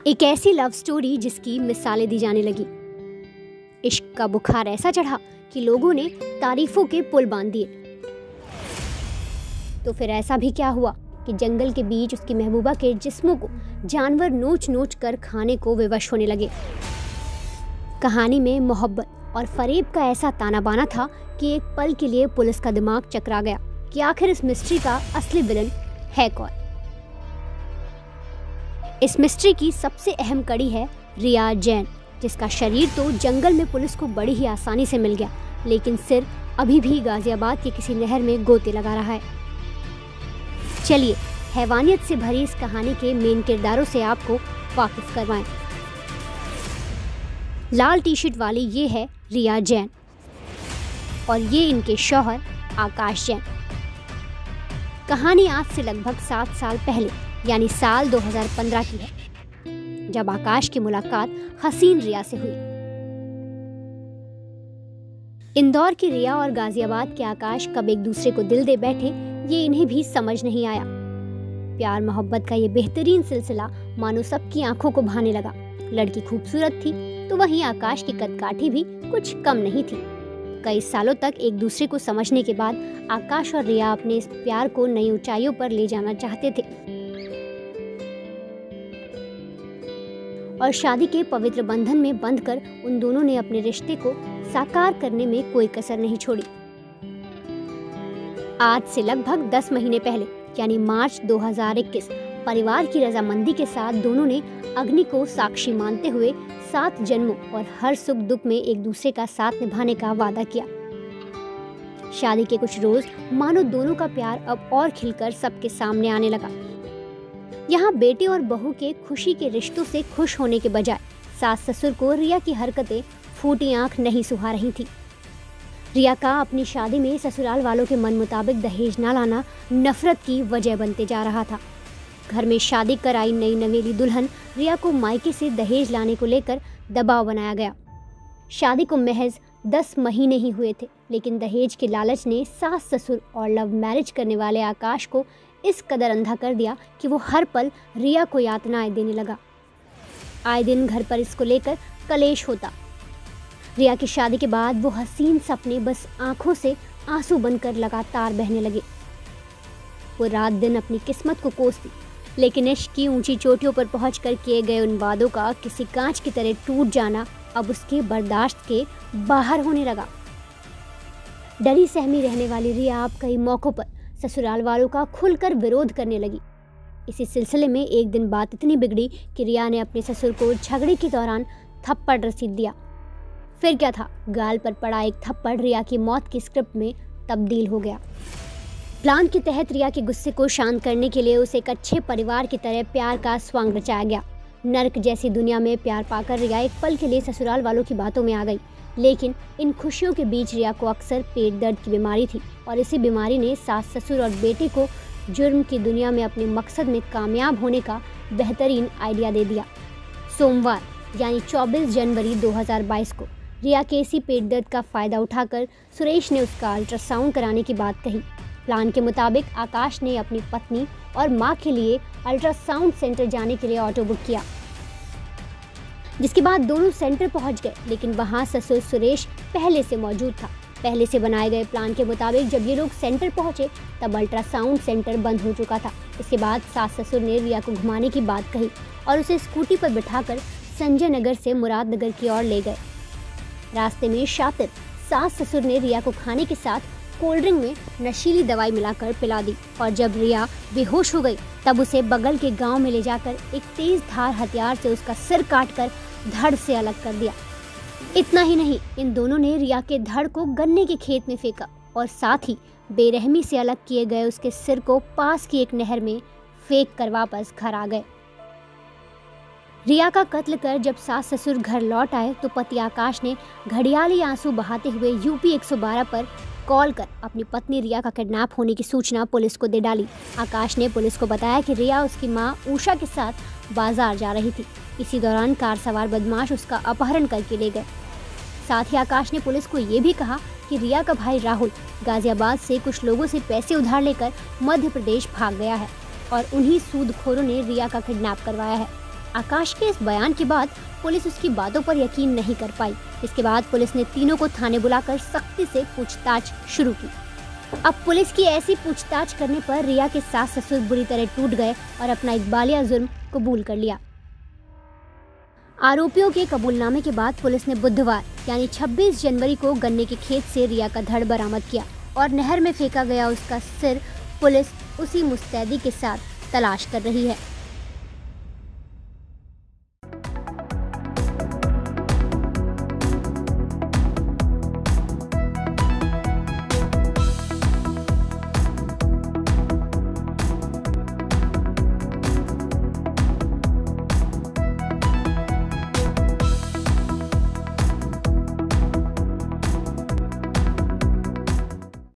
एक ऐसी love story जिसकी मिसालें दी जाने लगी। इश्क का बुखार ऐसा चढ़ा कि लोगों ने तारीफों के पुल बांध दिए। तो फिर ऐसा भी क्या हुआ कि जंगल के बीच उसकी महबूबा के जिस्मों को जानवर नोच नोच कर खाने को विवश होने लगे। कहानी में मोहब्बत और फरेब का ऐसा ताना बाना था कि एक पल के लिए पुलिस का दिमाग चकरा गया कि आखिर इस मिस्ट्री का असली विलन है कौन। इस मिस्ट्री की सबसे अहम कड़ी है रिया जैन, जिसका शरीर तो जंगल में पुलिस को बड़ी ही आसानी से मिल गया, लेकिन सिर अभी भी गाजियाबाद की किसी नहर में गोते लगा रहा है। चलिए हैवानियत से भरी इस कहानी के मेन किरदारों से आपको वाकिफ करवाएं। लाल टी शर्ट वाली ये है रिया जैन और ये इनके शौहर आकाश जैन। कहानी आज से लगभग 7 साल पहले यानी साल 2015 की है, जब आकाश की मुलाकात हसीन रिया से हुई। इंदौर की रिया और गाजियाबाद के आकाश कब एक दूसरे को दिल दे बैठे ये इन्हें भी समझ नहीं आया। प्यार मोहब्बत का ये बेहतरीन सिलसिला मानो सबकी आंखों को भाने लगा। लड़की खूबसूरत थी तो वहीं आकाश की कदकाठी भी कुछ कम नहीं थी। कई सालों तक एक दूसरे को समझने के बाद आकाश और रिया अपने इस प्यार को नई ऊंचाइयों पर ले जाना चाहते थे और शादी के पवित्र बंधन में बंधकर उन दोनों ने अपने रिश्ते को साकार करने में कोई कसर नहीं छोड़ी। आज से लगभग 10 महीने पहले यानी मार्च 2021 परिवार की रजामंदी के साथ दोनों ने अग्नि को साक्षी मानते हुए 7 जन्मों और हर सुख दुख में एक दूसरे का साथ निभाने का वादा किया। शादी के कुछ रोज मानो दोनों का प्यार अब और खिलकर सबके सामने आने लगा। यहाँ बेटे और बहू के खुशी के रिश्तों से खुश होने के बजाय सास ससुर को रिया की हरकतें फूटी आंख नहीं सुहा रही थी। रिया का अपनी शादी में ससुराल वालों के मन मुताबिक दहेज न लाना नफरत की वजह बनते जा रहा था। घर में शादी कराई नई नवेली दुल्हन रिया को मायके से दहेज लाने को लेकर दबाव बनाया गया। शादी को महज 10 महीने ही हुए थे, लेकिन दहेज के लालच ने सास ससुर और लव मैरिज करने वाले आकाश को इस कदर अंधा कर दिया कि वो हर पल रिया को यातनाएं देने लगा। आए दिन घर पर इसको लेकर कलेश होता। रिया की शादी के बाद वो हसीन सपने बस आंखों से आंसू बनकर लगातार बहने लगे। वो रात दिन अपनी किस्मत को कोसती, लेकिन इश्क की ऊंची चोटियों पर पहुंचकर किए गए उन वादों का किसी कांच की तरह टूट जाना अब उसके बर्दाश्त के बाहर होने लगा। डरी सहमी रहने वाली रिया अब कई मौकों पर ससुराल वालों का खुलकर विरोध करने लगी। इसी सिलसिले में एक दिन बात इतनी बिगड़ी कि रिया ने अपने ससुर को झगड़े के दौरान थप्पड़ रसीद दिया। फिर क्या था, गाल पर पड़ा एक थप्पड़ रिया की मौत की स्क्रिप्ट में तब्दील हो गया। प्लान के तहत रिया के गुस्से को शांत करने के लिए उसे एक अच्छे परिवार की तरह प्यार का स्वांग रचाया गया। नर्क जैसी दुनिया में प्यार पाकर रिया एक पल के लिए ससुराल वालों की बातों में आ गई, लेकिन इन खुशियों के बीच रिया को अक्सर पेट दर्द की बीमारी थी और इसी बीमारी ने सास ससुर और बेटे को जुर्म की दुनिया में अपने मकसद में कामयाब होने का बेहतरीन आइडिया दे दिया। सोमवार यानी 24 जनवरी 2022 को रिया के इसी पेट दर्द का फ़ायदा उठाकर सुरेश ने उसका अल्ट्रासाउंड कराने की बात कही। प्लान के मुताबिक आकाश ने अपनी पत्नी और मां के लिए अल्ट्रासाउंड सेंटर जाने के लिए ऑटो बुक किया, जिसके बाद दोनों सेंटर पहुंच गए, लेकिन वहां ससुर सुरेश पहले से मौजूद था। पहले से बनाए गए प्लान के मुताबिक जब ये लोग सेंटर पहुंचे तब अल्ट्रासाउंड सेंटर बंद हो चुका था। इसके बाद सास ससुर ने रिया को घुमाने की बात कही और उसे स्कूटी पर बिठाकर संजय नगर से मुरादनगर की ओर ले गए। रास्ते में शातिर सास ससुर ने रिया को खाने के साथ कोल्ड ड्रिंक में नशीली दवाई मिलाकर पिला दी और जब रिया बेहोश हो गई तब उसे बगल के गांव में ले जाकर एक तेज धार हथियार से उसका सिर काटकर धड़ से अलग कर दिया। इतना ही नहीं, इन दोनों ने रिया के धड़ को गन्ने के खेत में फेंका और साथ ही बेरहमी से अलग किए गए उसके सिर को पास की एक नहर में फेंक कर वापस घर आ गए। रिया का कत्ल कर जब सास ससुर घर लौट आए तो पति आकाश ने घड़ियाली आंसू बहाते हुए यूपी 112 पर कॉल कर अपनी पत्नी रिया का किडनैप होने की सूचना पुलिस को दे डाली। आकाश ने पुलिस को बताया कि रिया उसकी मां उषा के साथ बाजार जा रही थी। इसी दौरान कार सवार बदमाश उसका अपहरण करके ले गए। साथ ही आकाश ने पुलिस को ये भी कहा कि रिया का भाई राहुल गाजियाबाद से कुछ लोगों से पैसे उधार लेकर मध्य प्रदेश भाग गया है और उन्हीं सूदखोरों ने रिया का किडनैप करवाया है। आकाश के इस बयान के बाद पुलिस उसकी बातों पर यकीन नहीं कर पाई। इसके बाद पुलिस ने तीनों को थाने बुलाकर सख्ती से पूछताछ शुरू की। अब पुलिस की ऐसी पूछताछ करने पर रिया के सास ससुर बुरी तरह टूट गए और अपना इकबालिया जुर्म कबूल कर लिया। आरोपियों के कबूलनामे के बाद पुलिस ने बुधवार यानी 26 जनवरी को गन्ने के खेत से रिया का धड़ बरामद किया और नहर में फेंका गया उसका सिर पुलिस उसी मुस्तैदी के साथ तलाश कर रही है।